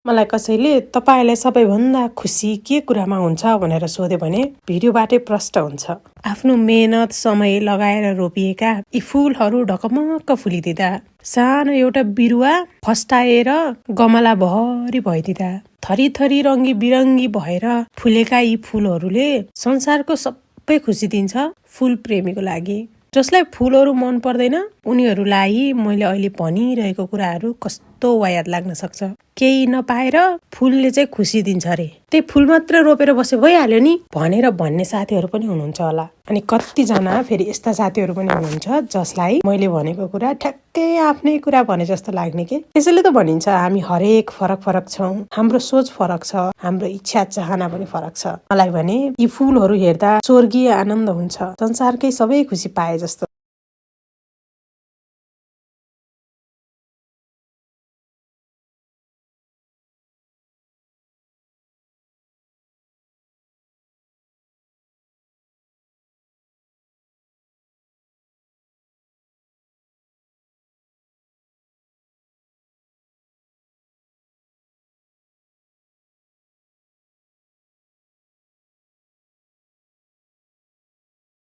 मलाई कसैले तपाईलाई सबैभन्दा खुसी के कुरामा हुन्छ भनेर सोध्यो भने भिडियोबाटै प्रष्ट हुन्छ। आफ्नो मेहनत समय लगाएर रोपिएका यी फूलहरू ढकमक्क फुलिदिँदा, सानो एउटा बिरुवा फस्टाएर गमला भरि भइदिँदा, थरी रङ्गी बिरङ्गी भएर फुलेका यी फूलहरूले संसारको सबै खुसी दिन्छ फूल प्रेमीको लागि। जसलाई फूलहरू मन पर्दैन उनीहरूलाई मैले अहिले भनिरहेको कुराहरू कस्तो वायात लाग्न सक्छ। केही नपाएर फूलले चाहिँ खुसी दिन्छ अरे, त्यही फूल मात्र रोपेर बसे भइहाल्यो नि भनेर भन्ने साथीहरू पनि हुनुहुन्छ होला। अनि कतिजना फेरि यस्ता साथीहरू पनि हुनुहुन्छ जसलाई मैले भनेको कुरा ठ्याक्कै आफ्नै कुरा भने जस्तो लाग्ने के। त्यसैले त भनिन्छ हामी हरेक फरक छौँ, हाम्रो सोच फरक छ, हाम्रो इच्छा चाहना पनि फरक छ। मलाई भने यी फूलहरू हेर्दा स्वर्गीय आनन्द हुन्छ, संसारकै सबै खुसी पाए जस्तो।